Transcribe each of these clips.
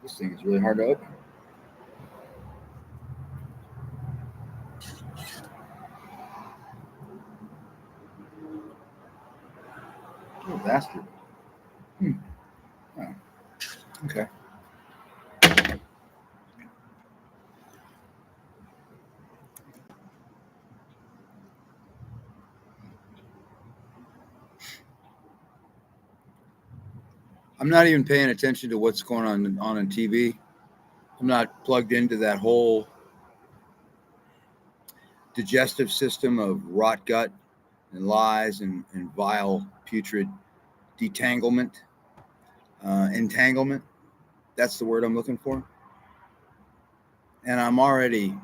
This thing is really hard to open. Oh, bastard. Oh, okay. I'm not even paying attention to what's going on TV. I'm not plugged into that whole digestive system of rot gut and lies and vile, putrid detanglement, entanglement. That's the word I'm looking for. And I'm already,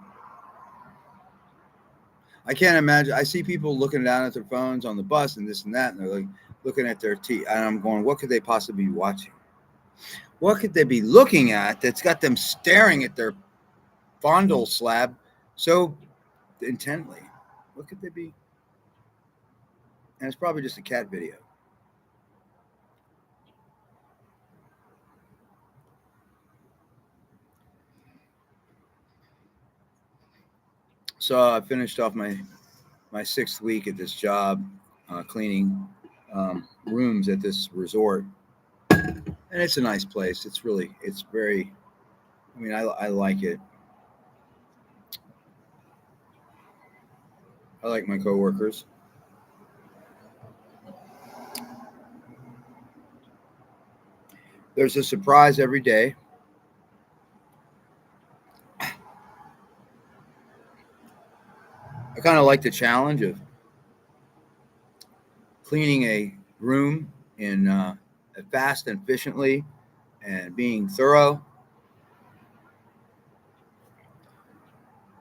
I can't imagine. I see people looking down at their phones on the bus and this and that, and they're like looking at their teeth. And I'm going, what could they possibly be watching? What could they be looking at that's got them staring at their fondle slab so intently? What could they be? And it's probably just a cat video. So I finished off my 6th week at this job, cleaning rooms at this resort, and it's a nice place. It's very. I mean, I like it. I like my coworkers. There's a surprise every day. I kind of like the challenge of cleaning a room in fast and efficiently and being thorough.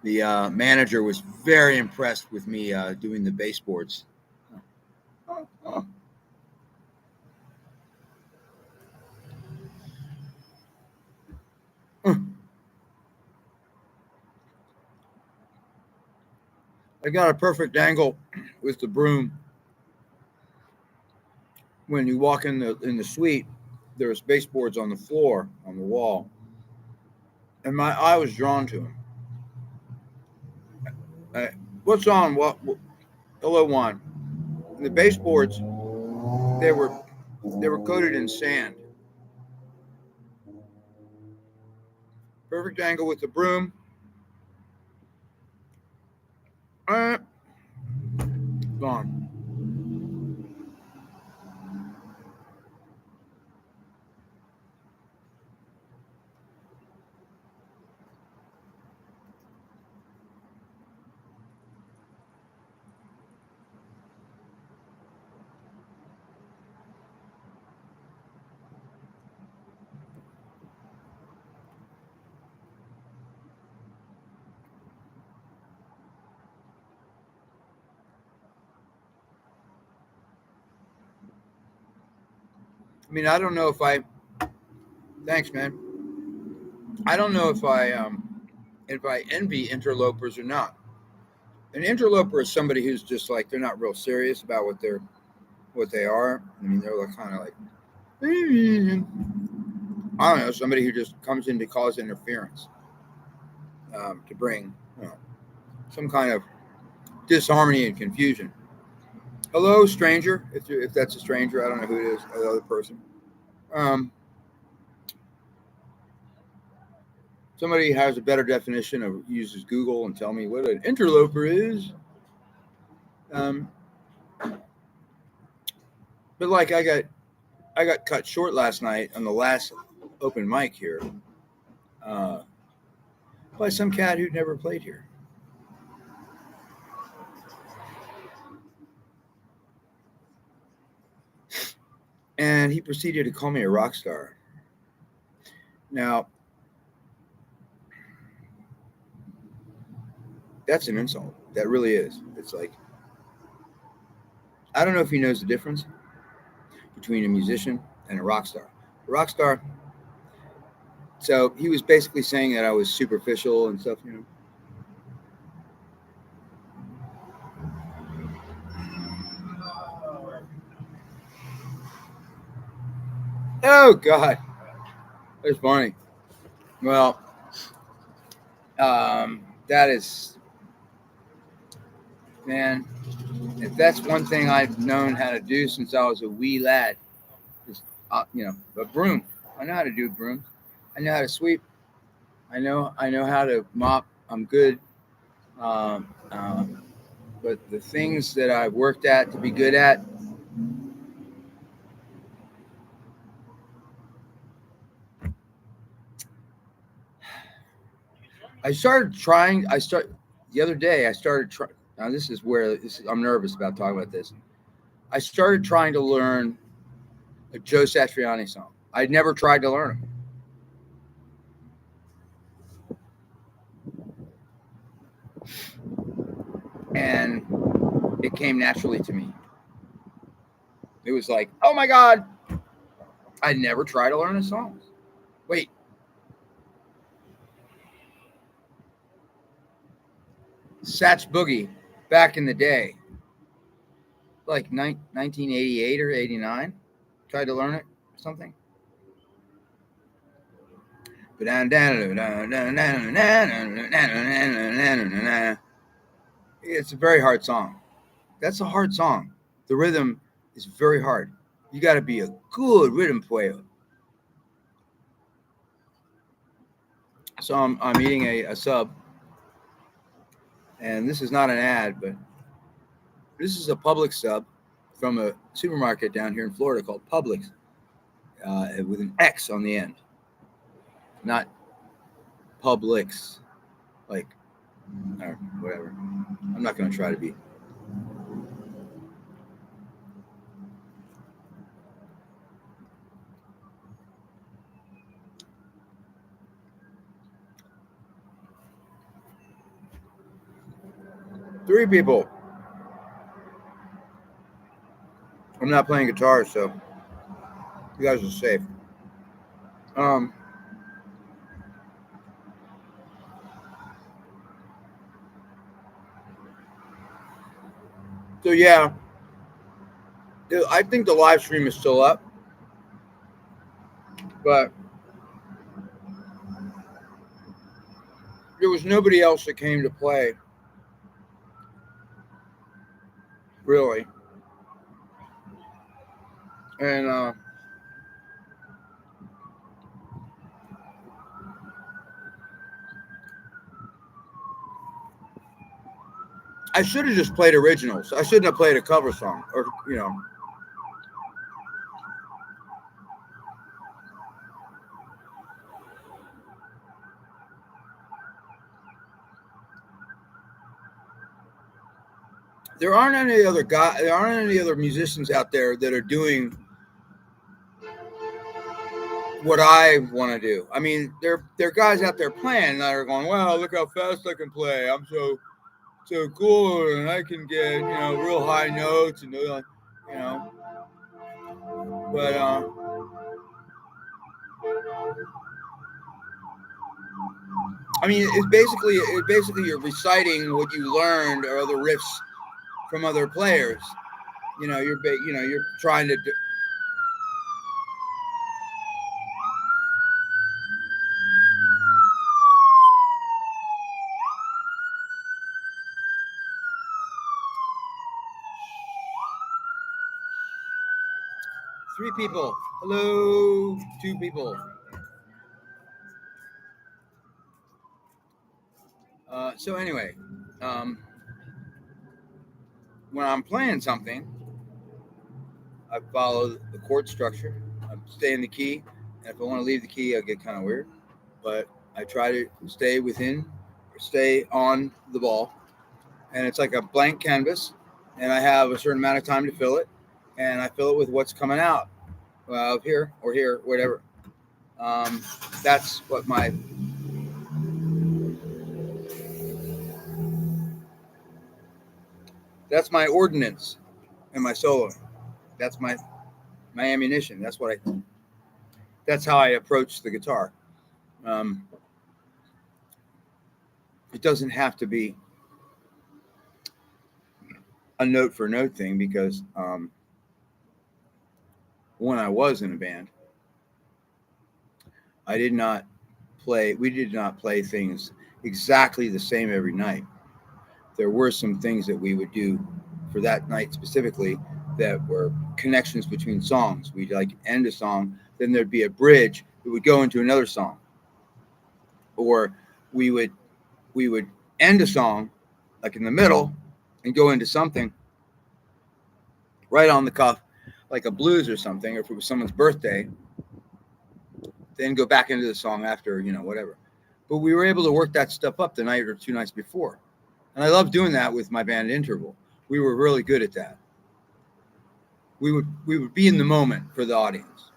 The manager was very impressed with me doing the baseboards. I got a perfect angle with the broom. When you walk in the suite, there's baseboards on the floor, on the wall, and my eye was drawn to them. What's on? What? Hello, Juan. The baseboards, they were coated in sand. Perfect angle with the broom. Gone. I mean, I don't know if I. Thanks, man. I don't know if I envy interlopers or not. An interloper is somebody who's just like they're not real serious about what they are. I mean, they're kind of like I don't know, somebody who just comes in to cause interference, to bring some kind of disharmony and confusion. Hello, stranger. If that's a stranger, I don't know who it is. The other person. Somebody has a better definition of uses Google and tell me what an interloper is. But like I got cut short last night on the last open mic here by some cat who'd never played here. And he proceeded to call me a rock star. Now, that's an insult. That really is. It's like, I don't know if he knows the difference between a musician and a rock star. A rock star, so he was basically saying that I was superficial and stuff, Oh, God. That's funny. Well, that is, man, if that's one thing I've known how to do since I was a wee lad, is, a broom. I know how to do brooms. I know how to sweep. I know how to mop. I'm good. Um, um, but the things that I've worked at to be good at, the other day. I started trying. Now this is where I'm nervous about talking about this. I started trying to learn a Joe Satriani song. I'd never tried to learn them, and it came naturally to me. It was like, oh my God, I never tried to learn his songs. Wait, Satch Boogie, back in the day, like 1988 or 89, tried to learn it or something. It's a very hard song. That's a hard song. The rhythm is very hard. You got to be a good rhythm player. So I'm eating a sub, and this is not an ad, but this is a Publix sub from a supermarket down here in Florida called Publix, with an X on the end, not Publix, like, or whatever. I'm not going to try to be. Three people. I'm not playing guitar, so you guys are safe. Um, so yeah, I think the live stream is still up, but there was nobody else that came to play, really. And I should have just played originals. I shouldn't have played a cover song, or there aren't any other there aren't any other musicians out there that are doing what I want to do. I mean, there are guys out there playing that are going, "Wow, look how fast I can play! I'm so cool, and I can get real high notes and you know." But I mean, it's basically you're reciting what you learned or other riffs from other players. You're trying to. Three people. Hello, two people. So anyway, um, when I'm playing something, I follow the chord structure. I stay in the key, and if I want to leave the key, I get kind of weird. But I try to stay within, or stay on the ball, and it's like a blank canvas, and I have a certain amount of time to fill it, and I fill it with what's coming out here or here, whatever. Um, that's what that's my ordnance and my solo. That's my ammunition. That's how I approach the guitar. Um, it doesn't have to be a note for note thing because when I was in a band, I did not did not play things exactly the same every night. There were some things that we would do for that night specifically that were connections between songs. We'd like end a song, then there'd be a bridge that would go into another song, or we would end a song like in the middle and go into something right on the cuff, like a blues or something, or if it was someone's birthday, then go back into the song after, whatever. But we were able to work that stuff up the night or 2 nights before. And I love doing that with my band Interval. We were really good at that. We would be in the moment for the audience.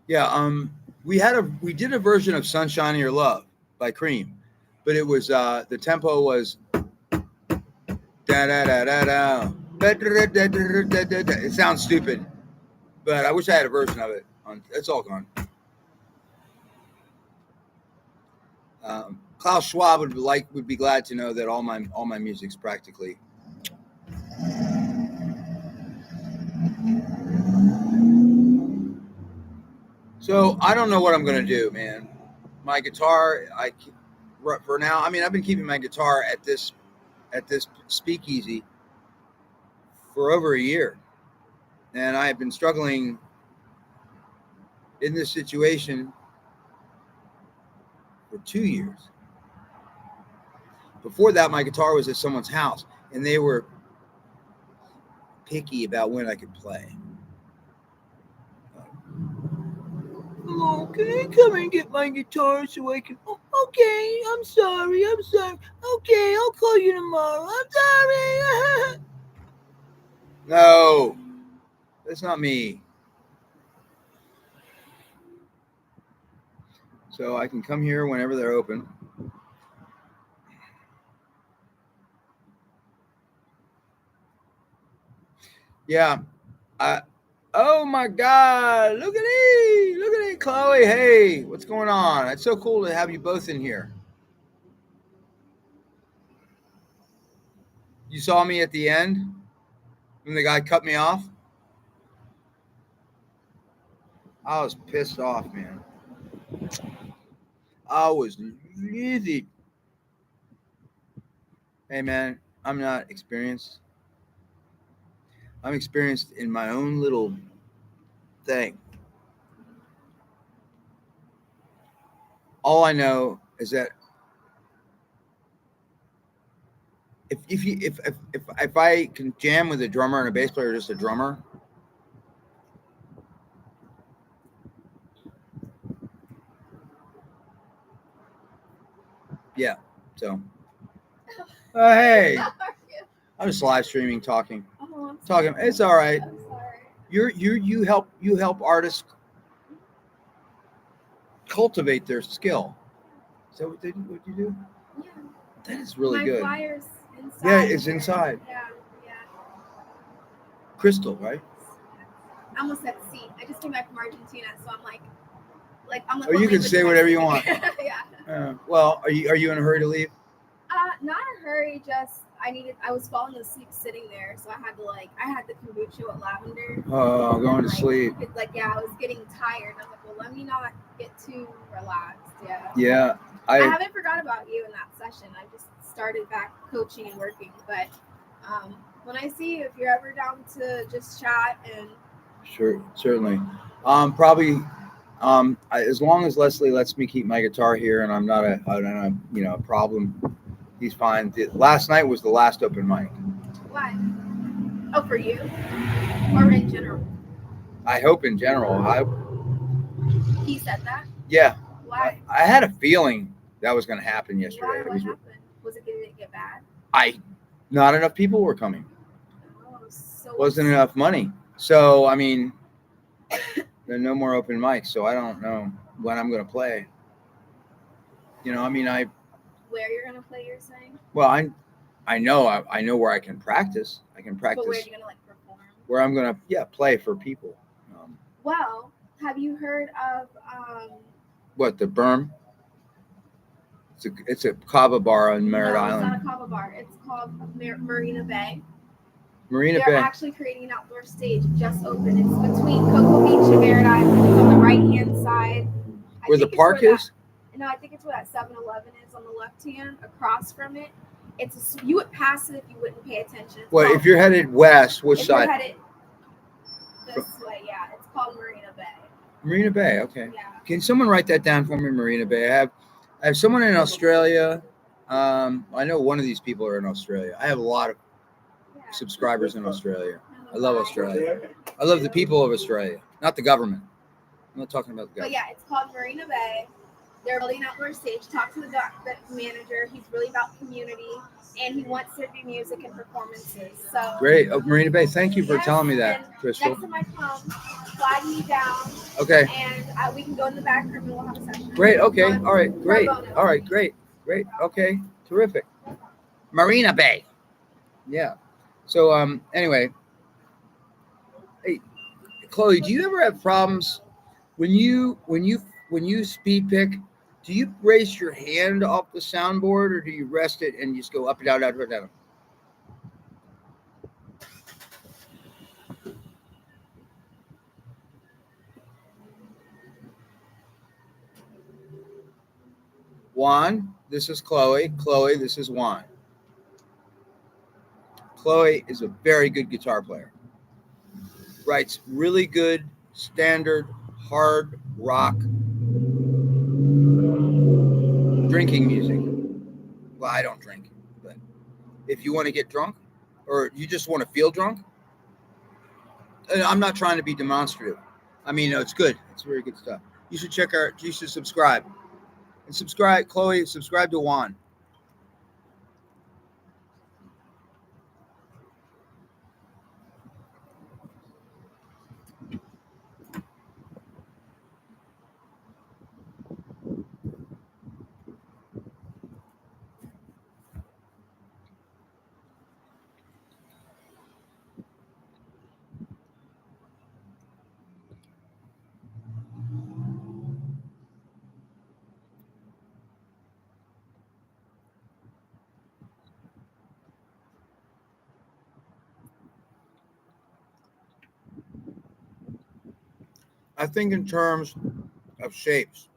Yeah, we did a version of Sunshine of Your Love by Cream, but it was the tempo was da da da da da. It sounds stupid, but I wish I had a version of it. It's all gone. Klaus Schwab would be glad to know that all my music's practically. So I don't know what I'm gonna do, man. My guitar, for now. I mean, I've been keeping my guitar at this speakeasy for over a year, and I have been struggling in this situation for 2 years. Before that, my guitar was at someone's house, and they were picky about when I could play. Hello, can I come and get my guitar so I can... Oh, okay, I'm sorry. Okay, I'll call you tomorrow. I'm sorry. No, that's not me. So I can come here whenever they're open. Yeah. Oh my God. Look at it, Chloe. Hey, what's going on? It's so cool to have you both in here. You saw me at the end when the guy cut me off? I was pissed off, man. I was livid. Hey, man, I'm not experienced. I'm experienced in my own little thing. All I know is that if I can jam with a drummer and a bass player, or just a drummer, yeah. So, hey, I'm just live streaming, talking. It's all right. I'm sorry. You help artists cultivate their skill. Is that what you do? Yeah. That is really My good. flyer's inside. Yeah, it's inside. Yeah. Crystal, right? I almost said C. I just came back from Argentina, so I'm like I'm like. Or you can say whatever you want. Yeah. Well, are you in a hurry to leave? Not a hurry. Just I was falling asleep sitting there, so I had the kombucha with lavender. Oh, going to sleep. It's I was getting tired. I was like, well, let me not get too relaxed. Yeah. Yeah. I haven't forgot about you in that session. I just started back coaching and working, but when I see you, if you're ever down to just chat and. Sure, certainly. Probably. As long as Leslie lets me keep my guitar here, and I'm not a problem. He's fine. Last night was the last open mic. Why? Oh, for you? Or in general? I hope in general. He said that? Yeah. Why? I had a feeling that was going to happen yesterday. Why? What happened? Was it going to get bad? Not enough people were coming. Oh, so wasn't enough money. So, I mean, there are no more open mics, so I don't know when I'm going to play. Where you're going to play, you're saying? Well, I know where I can practice. I can practice. But where are you going to perform? Where I'm going to play for people. Well, have you heard of what, the Berm? It's a kava bar on Merritt Island. It's not a kava bar. It's called Marina Bay. They're Bay. Actually creating an outdoor stage. It just opened. It's between Cocoa Beach and Merritt Island. It's on the right-hand side Where the park is? No, I think it's where that 7-Eleven is on the left hand, across from it. You would pass it if you wouldn't pay attention. Well, if you're headed west, which side? You're headed this way, yeah. It's called Marina Bay. Marina Bay, okay. Yeah. Can someone write that down for me, Marina Bay? I have someone in Australia. I know one of these people are in Australia. I have a lot of subscribers in Australia. I love Australia. I love the people of Australia, not the government. I'm not talking about the government. But yeah, it's called Marina Bay. They're building an outdoor stage. Talk to the manager. He's really about community, and he wants there to be music and performances. So great, Marina Bay. Thank you for telling me that, Crystal. Next time I come, flag me down. Okay. And we can go in the back room and we'll have a session. Great. Okay. All right. Great. All right. Great. Great. Okay. Terrific. Marina Bay. Yeah. So anyway, hey, Chloe, do you ever have problems when you speed pick? Do you raise your hand off the soundboard, or do you rest it and just go up and down, up and down? Juan, this is Chloe. Chloe, this is Juan. Chloe is a very good guitar player. Writes really good, standard, hard rock drinking music. Well, I don't drink, but if you want to get drunk or you just want to feel drunk, and I'm not trying to be demonstrative. I mean, it's good. It's very good stuff. You should you should subscribe. And subscribe, Chloe, subscribe to Juan. I think in terms of shapes.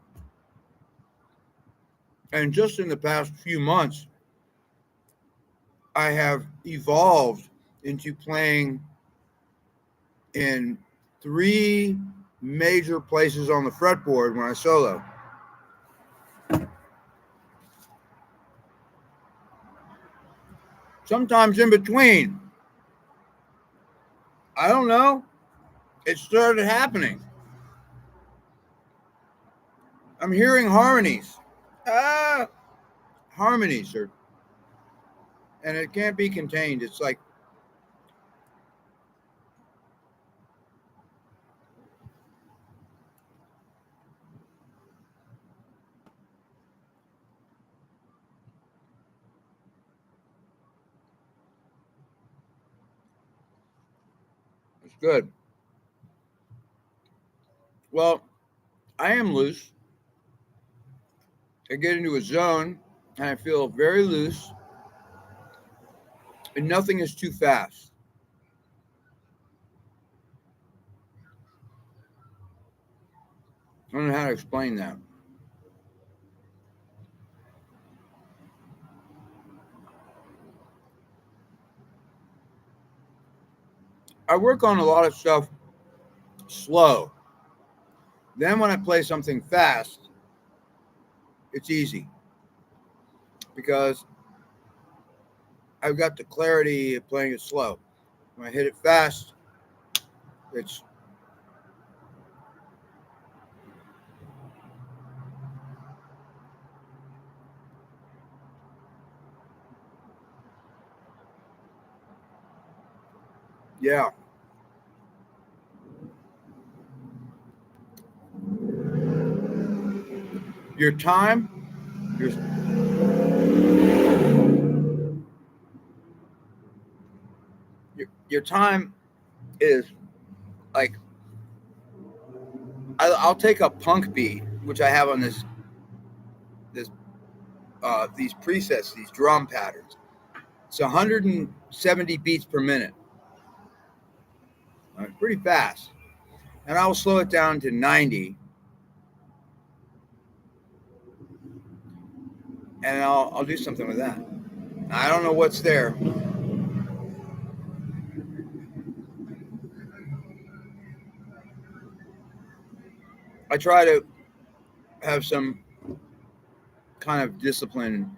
And just in the past few months, I have evolved into playing in 3 major places on the fretboard when I solo. Sometimes in between. I don't know. It started happening. I'm hearing harmonies. Harmonies are, and it can't be contained. It's like it's good. Well, I am loose. I get into a zone and I feel very loose, and nothing is too fast. I don't know how to explain that. I work on a lot of stuff slow. Then when I play something fast, it's easy because I've got the clarity of playing it slow. When I hit it fast, it's yeah. Your time, your time is like I'll take a punk beat, which I have on these presets, these drum patterns. It's 170 beats per minute. Pretty fast. And I'll slow it down to 90. and I'll do something with that. I don't know what's there. I try to have some kind of discipline.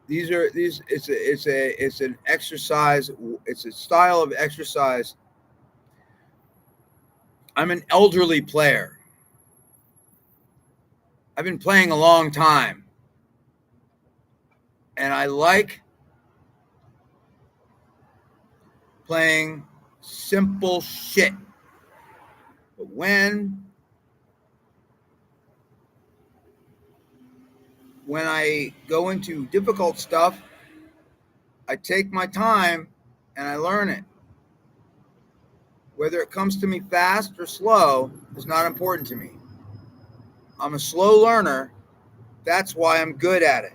It's an exercise. It's a style of exercise. I'm an elderly player. I've been playing a long time, and I like playing simple shit. But when I go into difficult stuff, I take my time and I learn it. Whether it comes to me fast or slow is not important to me. I'm a slow learner. That's why I'm good at it.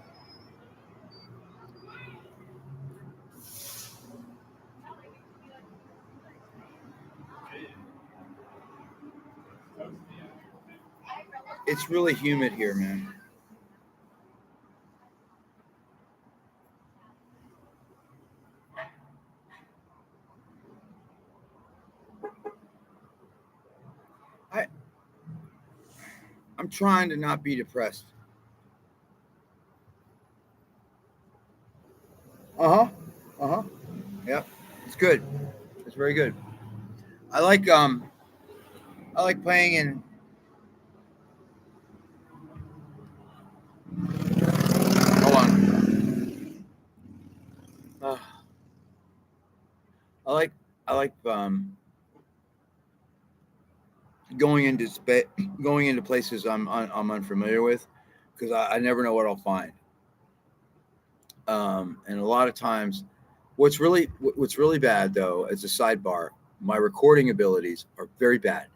It's really humid here, man. I'm trying to not be depressed. Uh-huh. Uh-huh. Yep. It's good. It's very good. I like playing in hold on. Uh, I like I like going into places I'm unfamiliar with because I never know what I'll find. And a lot of times, what's really bad though, as a sidebar, my recording abilities are very bad.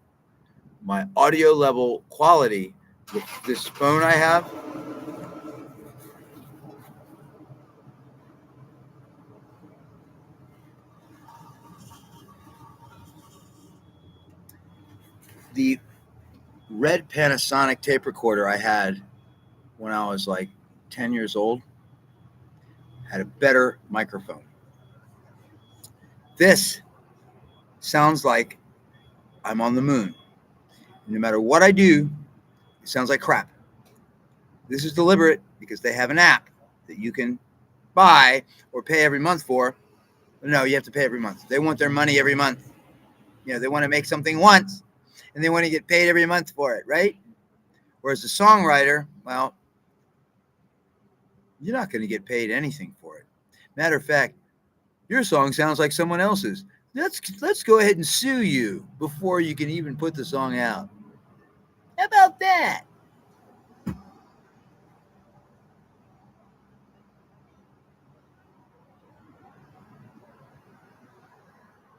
My audio level quality with this phone I have, the red Panasonic tape recorder I had when I was like 10 years old had a better microphone. This sounds like I'm on the moon. No matter what I do, it sounds like crap. This is deliberate because they have an app that you can buy or pay every month for. No, you have to pay every month. They want their money every month. They want to make something once and they want to get paid every month for it, right? Whereas the songwriter, well, you're not going to get paid anything for it. Matter of fact, your song sounds like someone else's. Let's go ahead and sue you before you can even put the song out. How about that?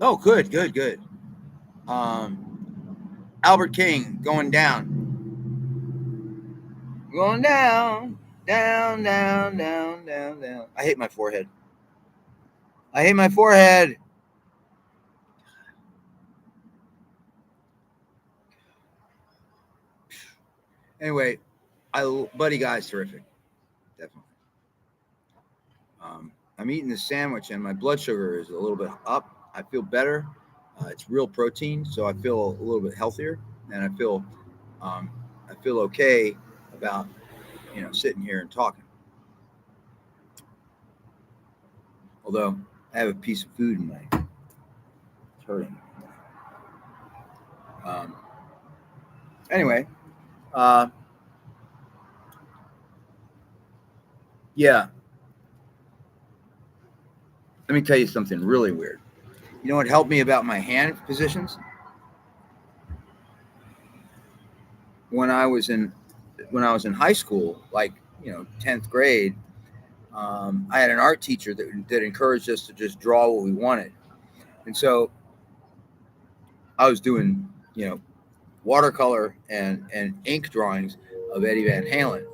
Oh, good. Albert King, going down. Going down. I hate my forehead. Anyway, Buddy Guy's terrific. Definitely. I'm eating this sandwich and my blood sugar is a little bit up. I feel better. It's real protein, so I feel a little bit healthier, and I feel okay about sitting here and talking. Although I have a piece of food in my it's hurting. Anyway, yeah. Let me tell you something really weird. You know what helped me about my hand positions? When I was in high school, like 10th grade, I had an art teacher that encouraged us to just draw what we wanted, and so I was doing watercolor and ink drawings of Eddie Van Halen,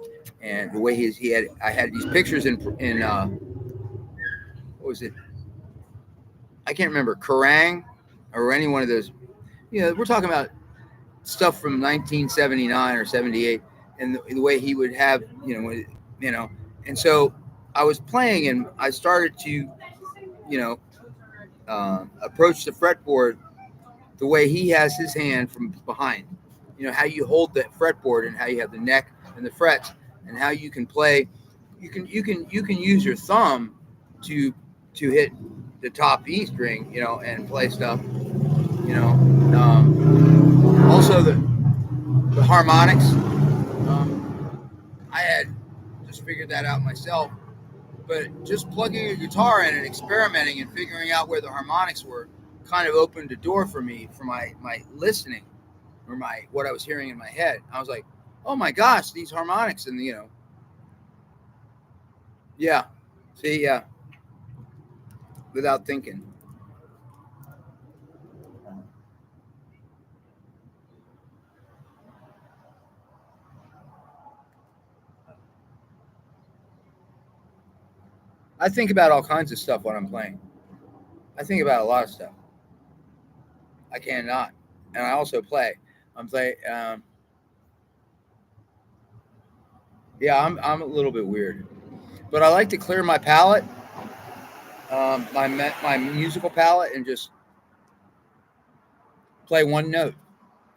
and the way I had these pictures in what was it? I can't remember, Kerrang or any one of those. We're talking about stuff from 1979 or 78, and the way he would have you know. And so I was playing, and I started to, you know, approach the fretboard the way he has his hand from behind. You know how you hold the fretboard and how you have the neck and the frets, and how you can play. You can use your thumb to hit the top E string, you know, and play stuff. You know, also the harmonics. I had just figured that out myself, but just plugging a guitar in and experimenting and figuring out where the harmonics were kind of opened the door for me for my listening, or my what I was hearing in my head. I was like, oh my gosh, these harmonics, and you know, yeah, see, yeah, without thinking. I think about all kinds of stuff when I'm playing. I think about a lot of stuff. I cannot, and I also play. I'm play. Yeah, I'm a little bit weird, but I like to clear my palette, my musical palette, and just play one note.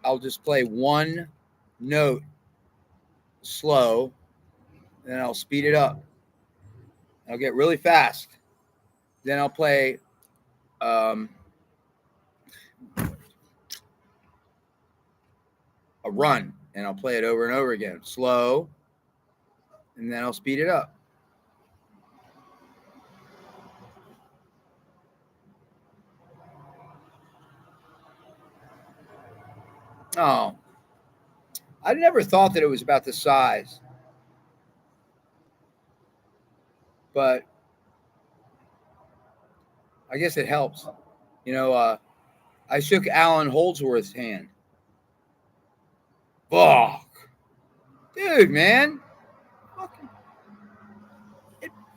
I'll just play one note slow, and then I'll speed it up. I'll get really fast. Then I'll play um, a run, and I'll play it over and over again, slow, and then I'll speed it up. Oh, I never thought that it was about the size, but I guess it helps. You know, I shook Alan Holdsworth's hand. Fuck, dude, man, fucking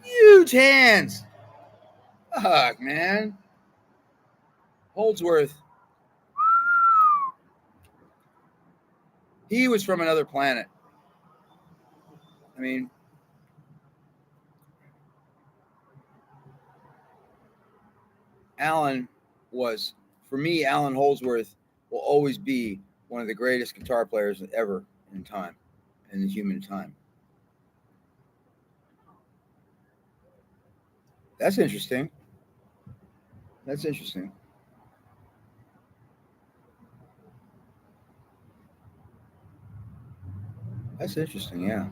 huge hands. Fuck, man, Holdsworth. He was from another planet. I mean, Alan was, for me, Alan Holdsworth will always be one of the greatest guitar players ever in time, in the human time. That's interesting. That's interesting. That's interesting. Yeah.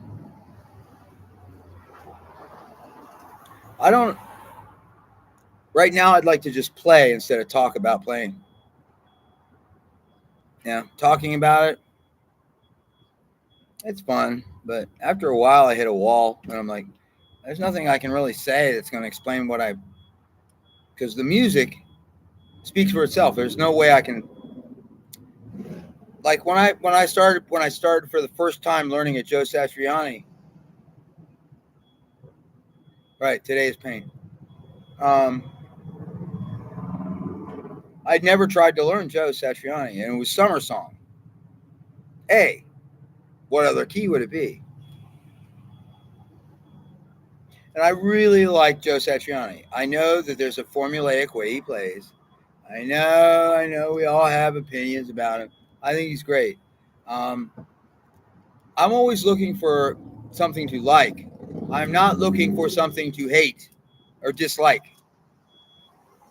I don't. Right now, I'd like to just play instead of talk about playing. Yeah, talking about it, it's fun, but after a while, I hit a wall, and I'm like, there's nothing I can really say that's going to explain what I. Because the music speaks for itself. There's no way I can. Like when I started for the first time learning at Joe Satriani. Right, today's pain. Um, I'd never tried to learn Joe Satriani, and it was Summer Song. A, what other key would it be? And I really like Joe Satriani. I know that there's a formulaic way he plays. I know, we all have opinions about him. I think he's great. Um, I'm always looking for something to like. I'm not looking for something to hate or dislike.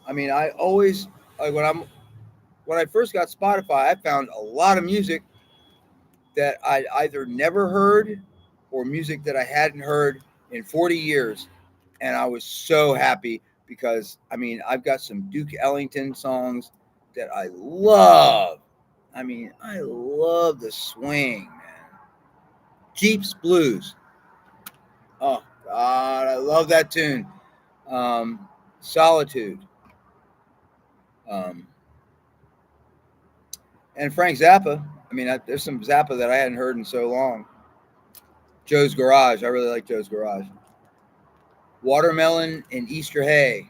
I mean, I always like when I first got Spotify, I found a lot of music that I either never heard or music that I hadn't heard in 40 years. And I was so happy because, I mean, I've got some Duke Ellington songs that I love. I mean, I love the swing, man. Jeep's Blues. Oh, God, I love that tune. Solitude. Um, and Frank Zappa. I mean, there's some Zappa that I hadn't heard in so long. Joe's Garage. I really like Joe's Garage. Watermelon and Easter Hay.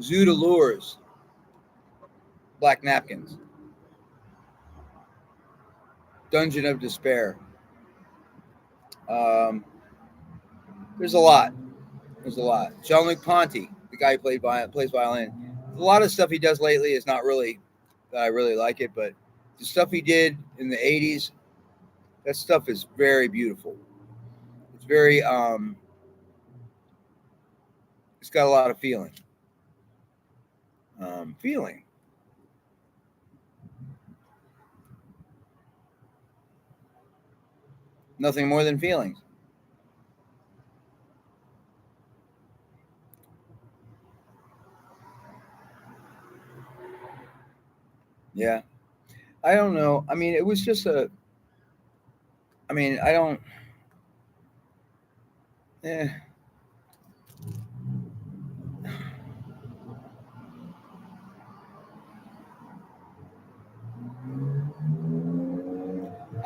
Zoot Allures. Black Napkins. Dungeon of Despair. There's a lot. There's a lot. Jean-Luc Ponty, the guy who plays violin. A lot of stuff he does lately is not really that I really like it, but the stuff he did in the '80s, that stuff is very beautiful. It's very it's got a lot of feeling. Feeling. Nothing more than feelings. Yeah. I don't know. I mean, it was just a. I mean, I don't. Eh.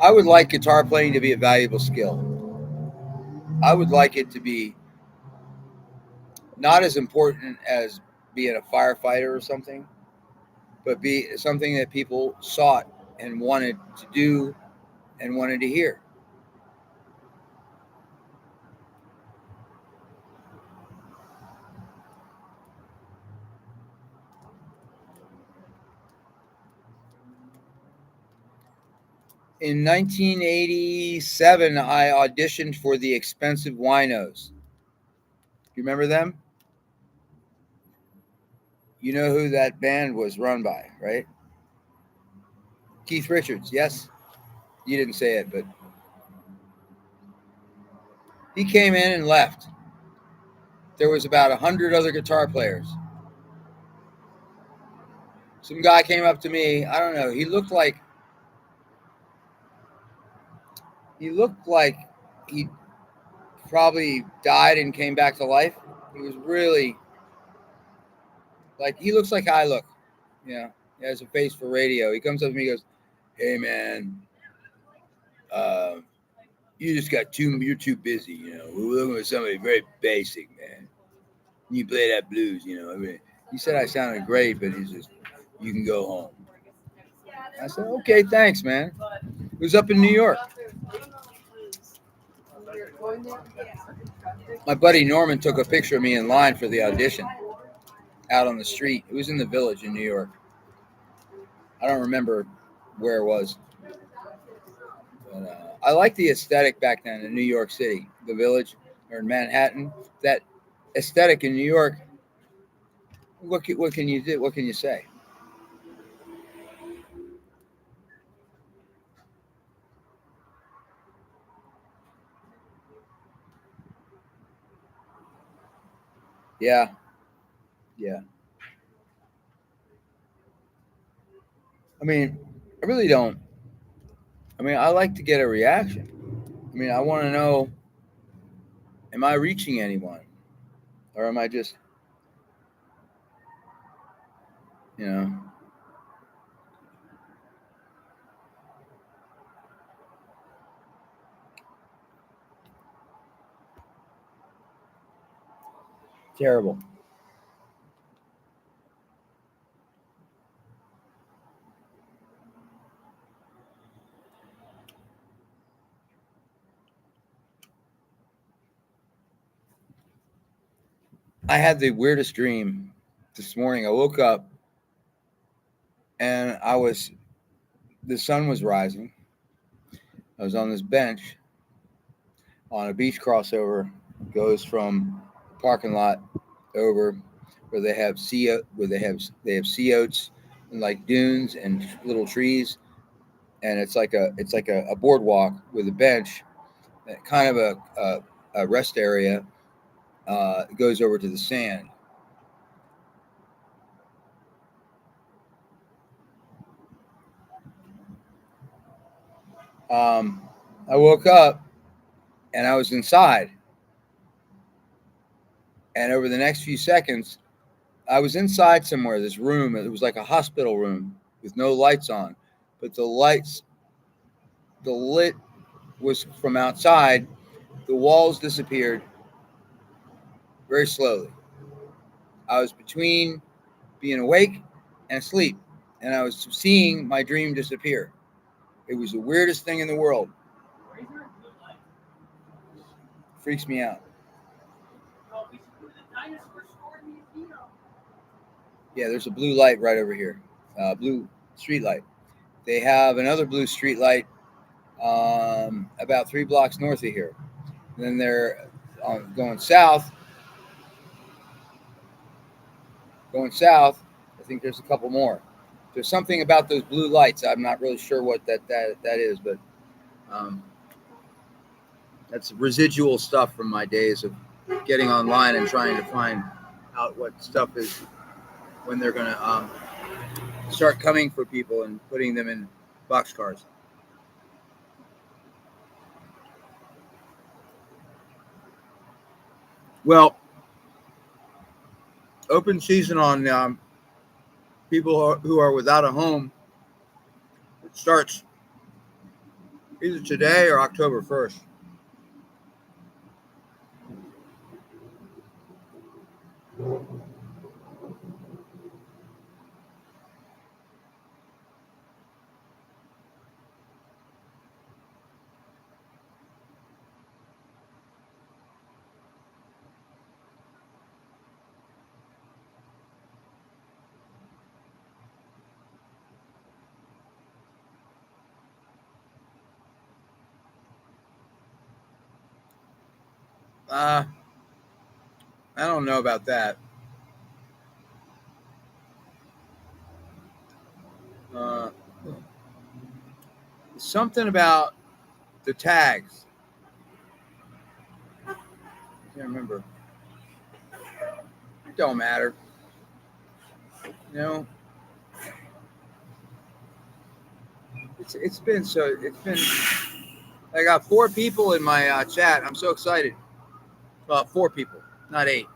I would like guitar playing to be a valuable skill. I would like it to be not as important as being a firefighter or something, but be something that people sought and wanted to do and wanted to hear. In 1987, I auditioned for the Expensive Winos. You remember them? You know who that band was run by, right? Keith Richards, yes? You didn't say it, but he came in and left. There was about 100 other guitar players. Some guy came up to me. I don't know. He looked like he probably died and came back to life. He was really like he looks like I look. Yeah, he has a face for radio. He comes up to me, and goes, "Hey man, uh, you just got too. You're too busy. You know, we're looking for somebody very basic, man. You play that blues. You know. I mean, he said I sounded great, but he's just, you can go home." I said, "Okay, thanks, man." It was up in New York. My buddy Norman took a picture of me in line for the audition out on the street. It was in the Village in New York. I don't remember where it was. But, I like the aesthetic back then in New York City, the Village, or in Manhattan. That aesthetic in New York. What can you do? What can you say? Yeah, yeah. I mean, I really don't. I mean, I like to get a reaction. I mean, I want to know: am I reaching anyone, or am I just, you know, terrible? I had the weirdest dream this morning. I woke up and the sun was rising. I was on this bench on a beach crossover, goes from the parking lot over where they have sea oats and like dunes and little trees, and it's like a boardwalk with a bench, kind of a rest area. It goes over to the sand. I woke up and I was inside, and over the next few seconds, I was inside somewhere. This room, it was like a hospital room with no lights on, but the lit was from outside. The walls disappeared very slowly. I was between being awake and asleep, and I was seeing my dream disappear. It was the weirdest thing in the world. Freaks me out. Yeah, there's a blue light right over here. Blue street light. They have another blue street light about 3 blocks north of here. And then they're going south. Going south, I think there's a couple more. There's something about those blue lights. I'm not really sure what that is, but that's residual stuff from my days of getting online and trying to find out what stuff is when they're going to start coming for people and putting them in boxcars. Well, open season on people who are without a home starts either today or October 1st. I don't know about that. Uh, something about the tags. I can't remember. It don't matter. You know, it's been so. It's been. I got 4 people in my chat. I'm so excited. 4 people, not 8.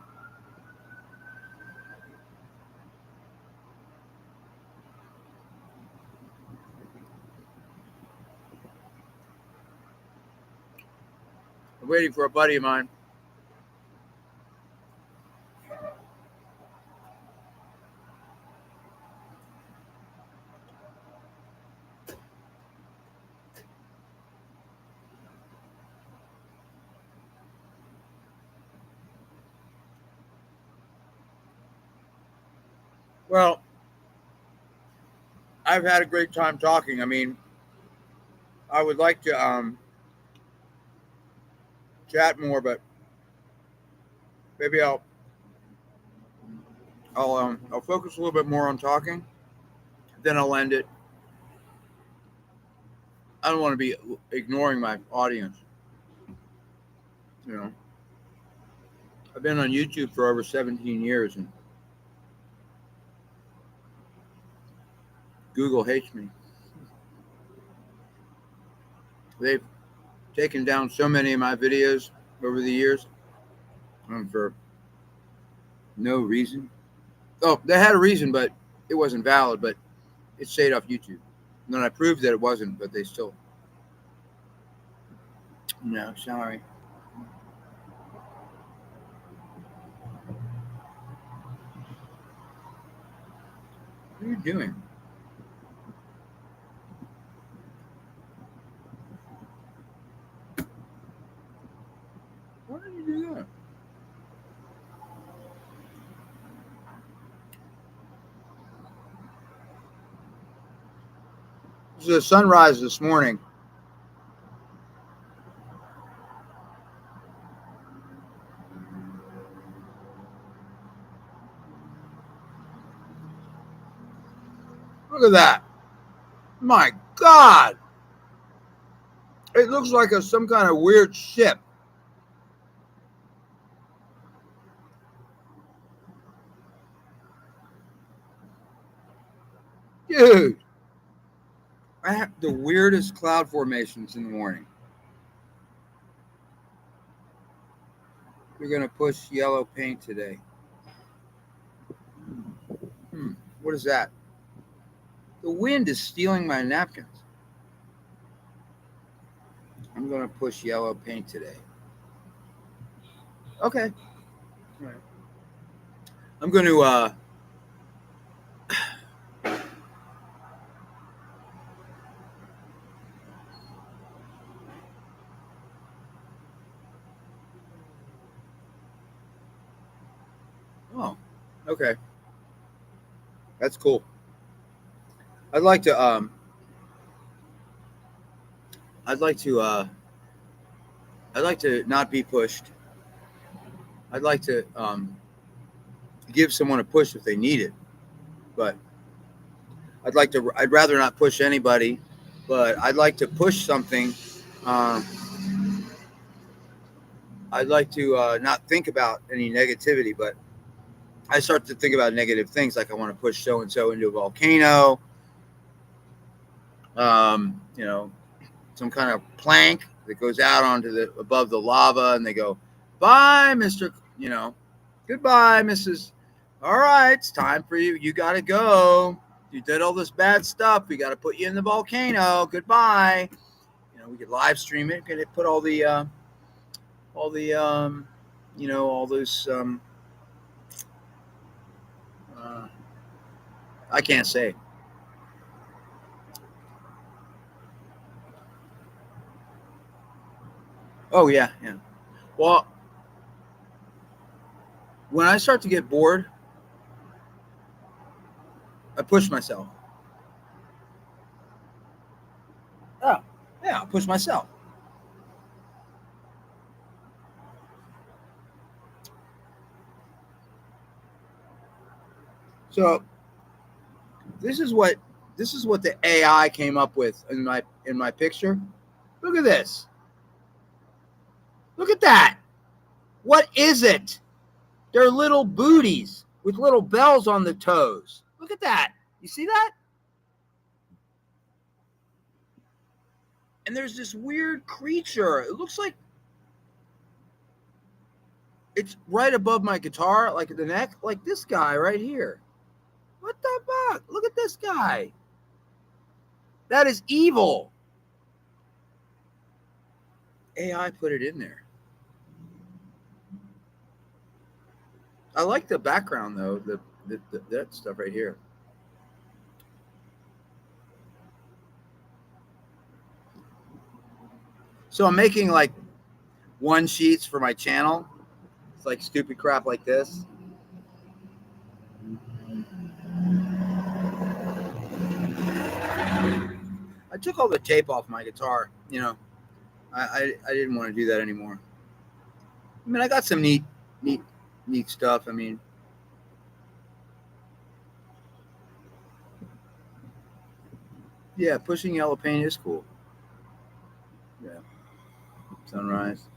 I'm waiting for a buddy of mine. Well, I've had a great time talking. I mean, I would like to chat more, but maybe I'll focus a little bit more on talking. Then I'll end it. I don't want to be ignoring my audience. You know, I've been on YouTube for over 17 years, and Google hates me. They've taken down so many of my videos over the years for no reason. Oh, they had a reason, but it wasn't valid, but it stayed off YouTube. And then I proved that it wasn't, but they still. No, sorry. What are you doing? Why did you do that? This is a sunrise this morning. Look at that. My God. It looks like some kind of weird ship. Dude. I have the weirdest cloud formations in the morning. We're going to push yellow paint today. What is that? The wind is stealing my napkins. I'm going to push yellow paint today. Okay. All right. I'm going to Okay, that's cool. I'd like to I'd like to I'd like to not be pushed. I'd like to give someone a push if they need it, but I'd rather not push anybody, but I'd like to push something. Um, I'd like to not think about any negativity, but I start to think about negative things, like I want to push so and so into a volcano, you know, some kind of plank that goes out onto the above the lava, and they go, "Bye, Mister," you know, "Goodbye, Mrs." All right, it's time for you. You got to go. You did all this bad stuff. We got to put you in the volcano. Goodbye. You know, we could live stream it. Could put all the, all those. Uh, I can't say. Oh yeah, yeah. Well, when I start to get bored, I push myself. Oh, yeah, I push myself. So this is what the AI came up with in my picture. Look at this. Look at that. What is it? They're little booties with little bells on the toes. Look at that. You see that? And there's this weird creature. It looks like it's right above my guitar, like the neck, like this guy right here. What the fuck? Look at this guy. That is evil. AI put it in there. I like the background though, that stuff right here. So I'm making like one sheets for my channel. It's like stupid crap like this. I took all the tape off my guitar. You know, I didn't want to do that anymore. I mean, I got some neat stuff. I mean, yeah, pushing yellow paint is cool. Yeah, sunrise.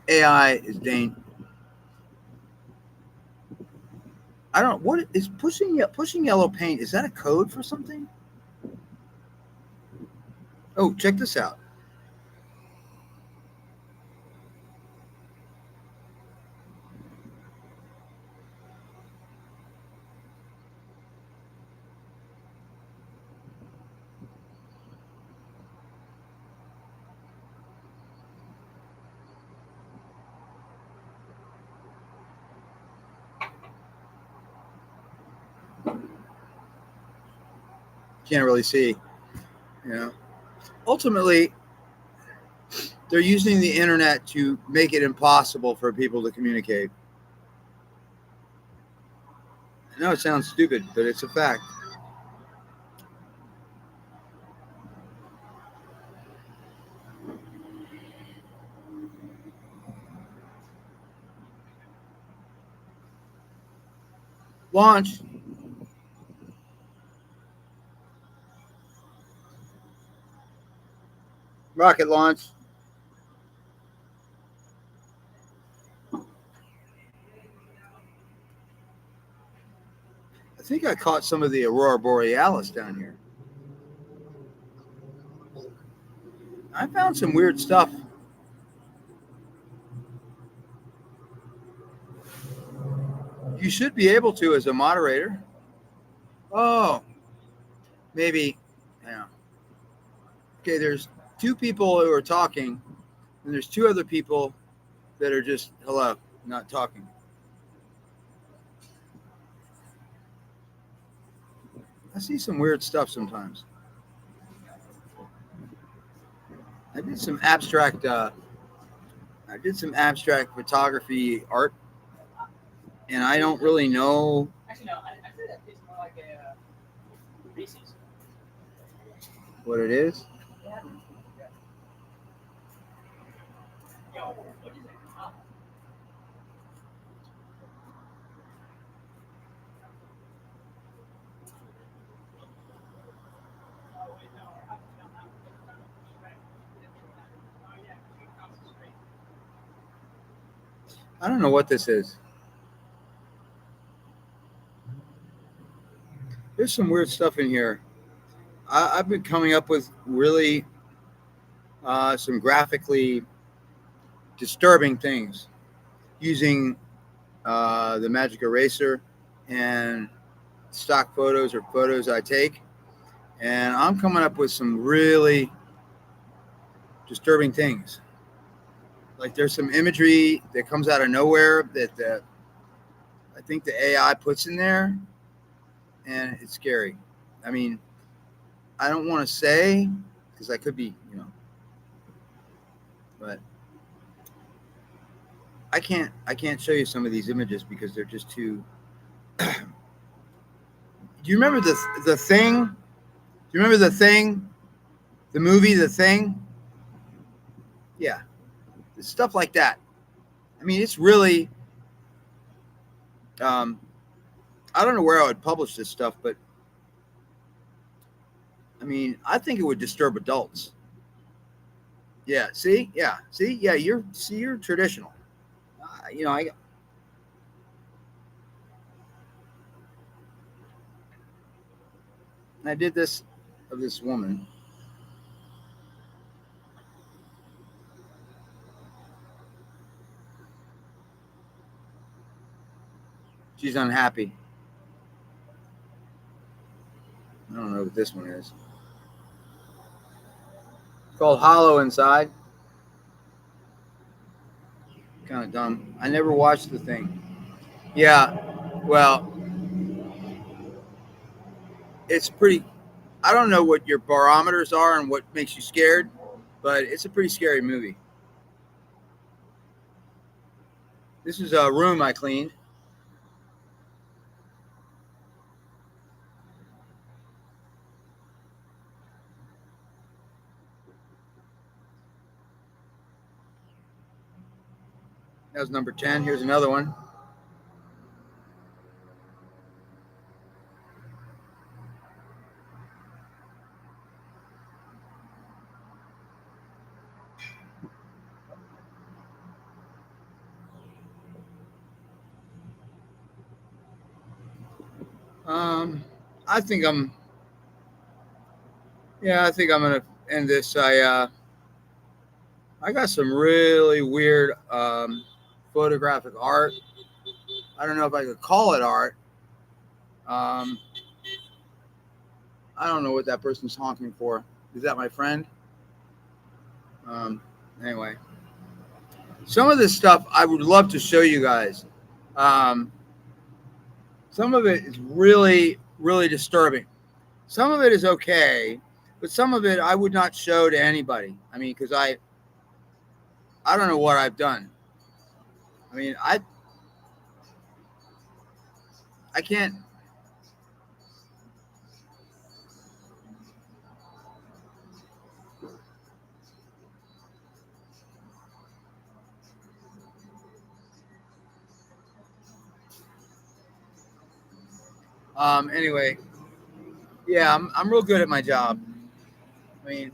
AI is dang. I don't. What is pushing yellow paint? Is that a code for something? Oh, check this out. Can't really see. You know, ultimately, they're using the internet to make it impossible for people to communicate. I know it sounds stupid, but it's a fact. Launch. Rocket launch. I think I caught some of the aurora borealis down here. I found some weird stuff. You should be able to as a moderator. Oh, maybe. Yeah. Okay, there's two people who are talking, and there's two other people that are just hello, not talking. I see some weird stuff sometimes. I did some abstract. I did some abstract photography art and I don't really know. Actually, no. I think that it's more like a Reese's. What it is. Yeah. Yo, what is it? Oh. Oh, wait, no. I don't know what this is. There's some weird stuff in here. I've been coming up with really some graphically disturbing things using the magic eraser and stock photos or photos I take, and I'm coming up with some really disturbing things. Like there's some imagery that comes out of nowhere that I think the AI puts in there, and it's scary. I mean, I don't want to say because I could be, but I can't show you some of these images because they're just too. Do you remember the thing? Do you remember the thing? The movie, The Thing? Yeah, stuff like that. I mean, it's really. Um, I don't know where I would publish this stuff, but I mean, I think it would disturb adults. Yeah. See. Yeah. See. Yeah. You're traditional. I did this of this woman. She's unhappy. I don't know what this one is. It's called Hollow Inside. Kind of dumb. I never watched The Thing. Yeah. Well, it's pretty. I don't know what your barometers are and what makes you scared, but it's a pretty scary movie. This is a room I cleaned. That was number 10. Here's another one. Um, I think I'm. Yeah, I think I'm gonna end this. I got some really weird photographic art. I don't know if I could call it art. Um, I don't know what that person's honking for. Is that my friend? Um, anyway, some of this stuff I would love to show you guys. Um, some of it is really, really disturbing. Some of it is okay, but some of it I would not show to anybody. I mean, because I don't know what I've done. I mean, I can't. Anyway, yeah, I'm real good at my job. I mean,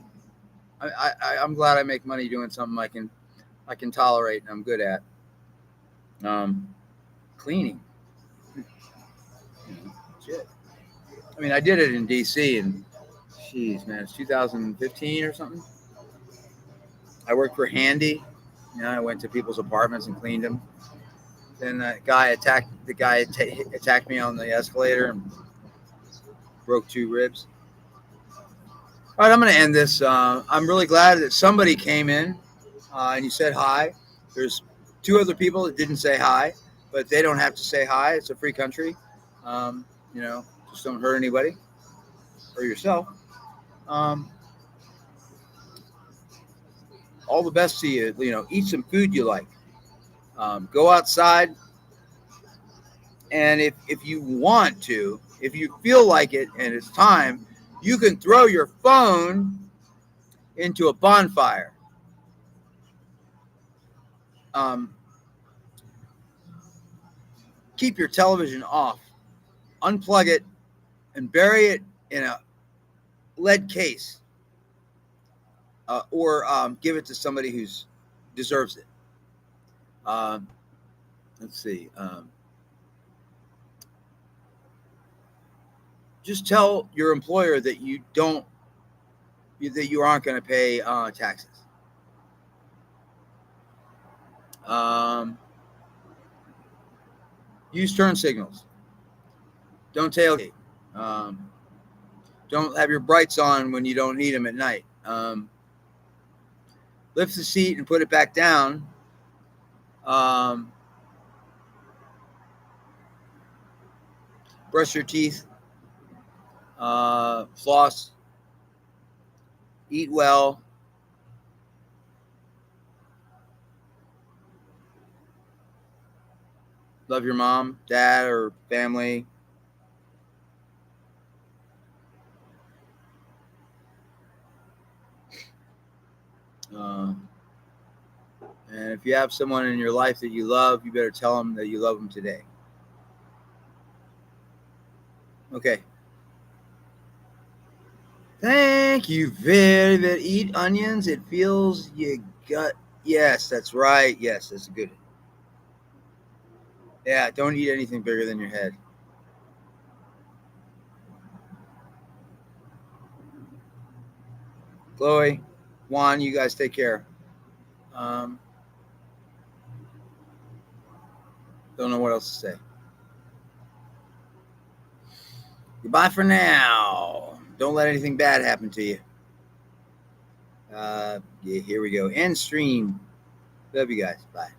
I'm glad I make money doing something I can tolerate and I'm good at. Cleaning. Shit. I mean, I did it in D.C. and, jeez, man, it's 2015 or something. I worked for Handy. I went to people's apartments and cleaned them. Then the guy attacked me on the escalator and broke 2 ribs. All right, I'm going to end this. I'm really glad that somebody came in and you said hi. There's 2 other people that didn't say hi, but they don't have to say hi. It's a free country. Um, just don't hurt anybody or yourself. Um, all the best to you. Eat some food you like. Go outside. And if you want to, if you feel like it and it's time, you can throw your phone into a bonfire. Keep your television off, unplug it, and bury it in a lead case, or give it to somebody who deserves it. Let's see. Just tell your employer that you aren't going to pay taxes. Use turn signals. Don't tailgate. Don't have your brights on when you don't need them at night. Lift the seat and put it back down. Brush your teeth. Floss. Eat well. Love your mom, dad, or family. And if you have someone in your life that you love, you better tell them that you love them today. Okay. Thank you very, very. Eat onions. It feels your gut. Yes, that's right. Yes, that's a good. Yeah, don't eat anything bigger than your head. Chloe, Juan, you guys take care. Don't know what else to say. Goodbye for now. Don't let anything bad happen to you. Yeah, here we go. End stream. Love you guys. Bye.